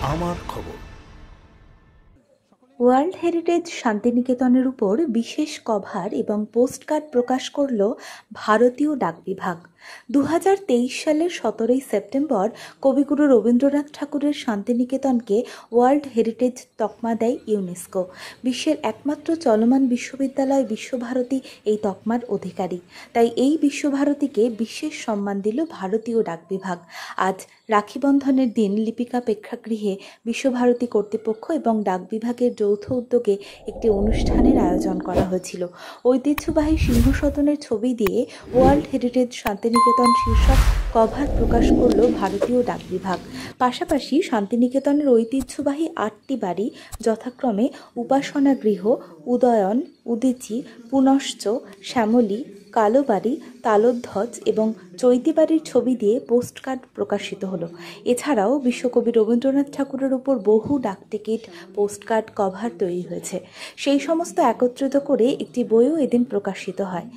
আমার খবর। World heritage শান্তিনিকেতনের উপর বিশেষ কভার এবং পোস্টকার্ড প্রকাশ করল ভারতীয় ডাক বিভাগ। 2023 সালের 17 সেপ্টেম্বর কবিগুরু রবীন্দ্রনাথ ঠাকুরের শান্তিনিকেতনকে ওয়ার্ল্ড হেরিটেজ তকমা দেয় ইউনেস্কো। বিশ্বের একমাত্র চলমান বিশ্ববিদ্যালয় বিশ্বভারতী এই তকমার অধিকারী। তাই এই বিশ্বভারতীকে বিশেষ সম্মান দিল ভারতীয় ডাক বিভাগ। আজ রাখিবন্ধনের দিন লিপিকা প্রেক্ষাগৃহে বিশ্বভারতী কর্তৃপক্ষ এবং ডাক বিভাগের যৌথ উদ্যোগে একটি অনুষ্ঠানের আয়োজন করা হয়েছিল। ঐতিহ্যবাহী সিংহসদনের ছবি দিয়ে ওয়ার্ল্ড হেরিটেজ শান্তিনিকেতন শীর্ষক কভার প্রকাশ করল ভারতীয় ডাক বিভাগ। পাশাপাশি শান্তিনিকেতনের ঐতিহ্যবাহী 8টি বাড়ি যথাক্রমে উপাসনা গৃহ, উদয়ন, উদীচী, পুনশ্চ, শ্যামলী, কালোবাড়ি, তালোধ্বজ এবং চৈতিবাড়ির ছবি দিয়ে পোস্টকার্ড প্রকাশিত হলো। এছাড়াও বিশ্বকবি রবীন্দ্রনাথ ঠাকুরের উপর বহু ডাকটিকিট, পোস্টকার্ড, কভার তৈরি হয়েছে। সেই সমস্ত একত্রিত করে একটি বইও এদিন প্রকাশিত হয়।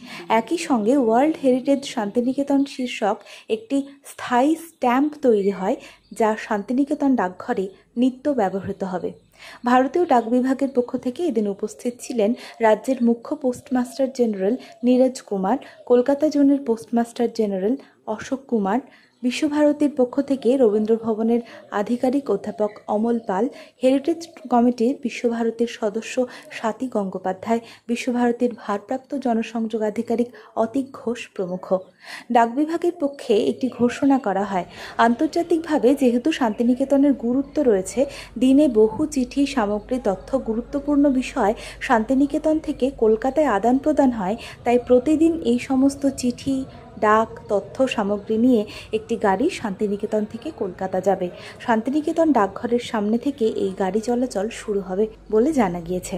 একই সঙ্গে ওয়ার্ল্ড হেরিটেজ শান্তিনিকেতন শীর্ষক একটি স্থায়ী স্ট্যাম্প তৈরি হয়, যা শান্তিনিকেতন ডাকঘরে নিত্য ব্যবহৃত হবে। ভারতীয় ডাক বিভাগের পক্ষ থেকে এদিন উপস্থিত ছিলেন রাজ্যের মুখ্য পোস্টমাস্টার জেনারেল নীরজ কুমার, কলকাতা জোনের পোস্টমাস্টার জেনারেল অশোক কুমার, বিশ্বভারতীর পক্ষ থেকে রবীন্দ্র ভবনের আধিকারিক অধ্যাপক অমল পাল, হেরিটেজ কমিটির বিশ্বভারতীর সদস্য স্বাতী গঙ্গোপাধ্যায়, বিশ্বভারতীর ভারপ্রাপ্ত জনসংযোগ আধিকারিক অতীক ঘোষ প্রমুখ। ডাক বিভাগের পক্ষে একটি ঘোষণা করা হয়, আন্তর্জাতিকভাবে যেহেতু শান্তিনিকেতনের গুরুত্ব রয়েছে, দিনে বহু চিঠি, সামগ্রী, তথ্য, গুরুত্বপূর্ণ বিষয় শান্তিনিকেতন থেকে কলকাতায় আদান প্রদান হয়, তাই প্রতিদিন এই সমস্ত চিঠি, ডাক, তথ্য সামগ্রী নিয়ে একটি গাড়ি শান্তিনিকেতন থেকে কলকাতা যাবে। শান্তিনিকেতন ডাকঘরের সামনে থেকে এই গাড়ি চলাচল শুরু হবে বলে জানা গিয়েছে।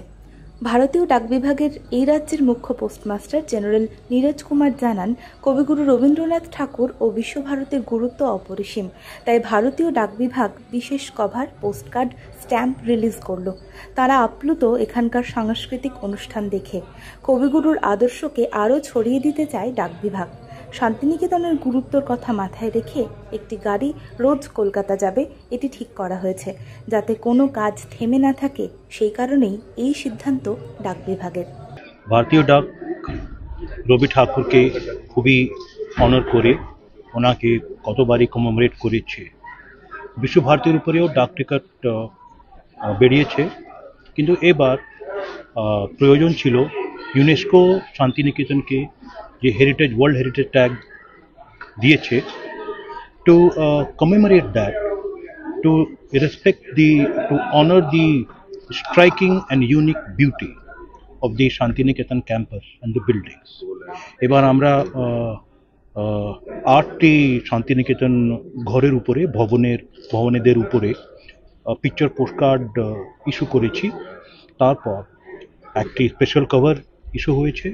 ভারতীয় ডাক বিভাগের এই রাজ্যের মুখ্য পোস্টমাস্টার জেনারেল নীরজ কুমার জানান, কবিগুরু রবীন্দ্রনাথ ঠাকুর ও বিশ্বভারতীর গুরুত্ব অপরিসীম, তাই ভারতীয় ডাক বিভাগ বিশেষ কভার, পোস্টকার্ড, স্ট্যাম্প রিলিজ করল। তারা আপ্লুত এখানকার সাংস্কৃতিক অনুষ্ঠান দেখে। কবিগুরুর আদর্শকে আরও ছড়িয়ে দিতে চায় ডাক বিভাগ। শান্তিনিকেতনের গুরুত্বর কথা মাথায় রেখে একটি গাড়ি রোজ কলকাতা যাবে, এটি ঠিক করা হয়েছে, যাতে কোনো কাজ থেমে না থাকে। সেই কারণেই এই সিদ্ধান্ত ডাক বিভাগের। ভারতীয় ডাক রবি ঠাকুরকে খুবই অনার করে ওনাকে কতবারই কমেমোরেট করেছে। বিশ্বভারতীর উপরেও ডাক টিকিট বেরিয়েছে, কিন্তু এবার প্রয়োজন ছিল ইউনেস্কো শান্তিনিকেতনকে যে হেরিটেজ, ওয়ার্ল্ড হেরিটেজ ট্যাগ দিয়েছে, to commemorate that, to to honor the striking and unique beauty of the Shantiniketan campus and the buildings. এবার আমরা 8টি শান্তিনিকেতন ঘরের উপরে, ভবনেদের উপরে পিকচার পোস্টকার্ড ইস্যু করেছি। তারপর একটি স্পেশাল কভার ইস্যু হয়েছে।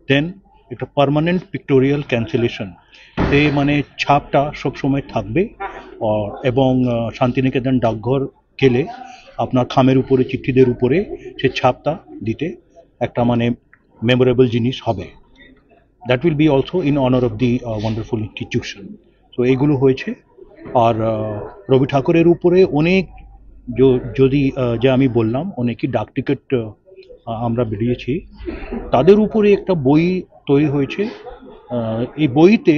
দেন একটা পার্মানেন্ট পিক্টোরিয়াল ক্যান্সেলেশন, মানে ছাপটা সবসময় থাকবে। এবং শান্তিনিকেতন ডাকঘর গেলে আপনার খামের উপরে, চিঠিদের উপরে সে ছাপটা দিতে একটা মানে মেমোরেবল জিনিস হবে। That will be also in honour of the wonderful institution. তো এইগুলো হয়েছে। আর রবি ঠাকুরের উপরে অনেক, যদি যে আমি বললাম অনেকই ডাক টিকিট আমরা বেরিয়েছি, তাদের উপরে একটা বই তৈরি হয়েছে। এই বইতে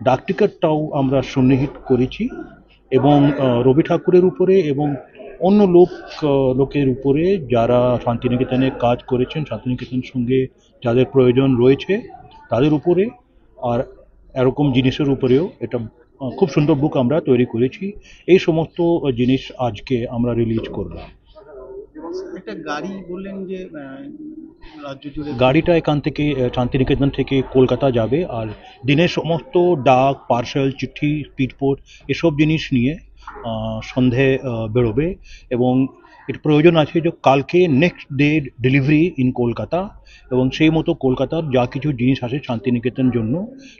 ডাক টিকিটটাও আমরা সন্নিহিত করেছি এবং রবি ঠাকুরের উপরে এবং অন্য লোকের উপরে যারা শান্তিনিকেতনে কাজ করেছেন, শান্তিনিকেতনের সঙ্গে যাদের প্রয়োজন রয়েছে তাদের উপরে আর এরকম জিনিসের উপরেও এটা খুব সুন্দর বুক আমরা তৈরি করেছি। এই সমস্ত জিনিস আজকে আমরা রিলিজ করলাম। একটা গাড়ি বললেন যে রাজ্য জুড়ে, গাড়িটা এখান থেকে শান্তিনিকেতন থেকে কলকাতা যাবে, আর দিনের সমস্ত ডাক, পার্সেল, চিঠি, স্পিড-পোস্ট এসব জিনিস নিয়ে সন্ধে বেরোবে। এবং এর প্রয়োজন আছে যে কালকে next day delivery in Kolkata, এবং সেই মতো কলকাতার যা কিছু জিনিস আসে শান্তিনিকেতন জন্য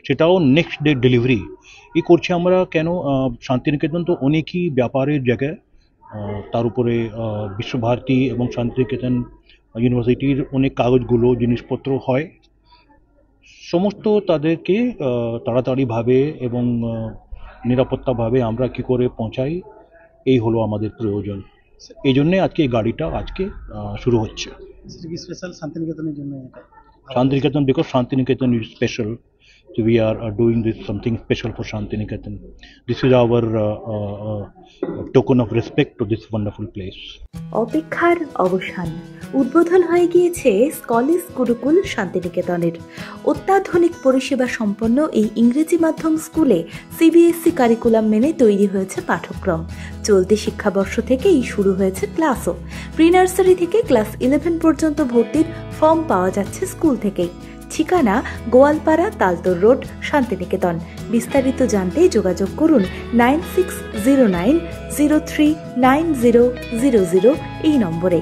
সেটাও নেক্সট ডে ডেলিভারি করছি আমরা। কেন, শান্তিনিকেতন তো অনেকই ব্যাপারের জায়গায়, তার উপরে বিশ্বভারতী এবং শান্তিনিকেতন ইউনিভার্সিটির অনেক কাগজগুলো, জিনিসপত্র হয়, সমস্ত তাদেরকে তাড়াতাড়িভাবে এবং নিরাপত্তাভাবে আমরা কি করে পৌঁছাই, এই হলো আমাদের প্রয়োজন। এই জন্যে আজকে এই গাড়িটা আজকে শুরু হচ্ছে। সেটা কি স্পেশাল শান্তিনিকেতনের জন্য এটা? Shantiniketan, because Shantiniketan is special, so we are doing this something special for Shantiniketan. This is our token of respect to this wonderful place. অপেক্ষার অবসান, উদ্বোধন হয়ে গিয়েছে স্কলিস গুরুকুল শান্তিনিকেতনের। অত্যাধুনিক পরিষেবা সম্পন্ন এই ইংরেজি মাধ্যম স্কুলে সিবিএসই কারিকুলাম মেনে তৈরি হয়েছে পাঠ্যক্রম। চলতি শিক্ষাবর্ষ থেকেই শুরু হয়েছে ক্লাসও। প্রি নার্সারি থেকে ক্লাস 11 পর্যন্ত ভর্তির ফর্ম পাওয়া যাচ্ছে স্কুল থেকেই। ঠিকানা গোয়ালপাড়া, তালতর রোড, শান্তিনিকেতন। বিস্তারিত জানতে যোগাযোগ করুন 9609039000 এই নম্বরে।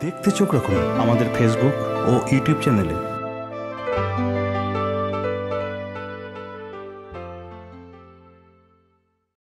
দেখতে চোখ রাখুন আমাদের ফেসবুক ও ইউটিউব চ্যানেলে।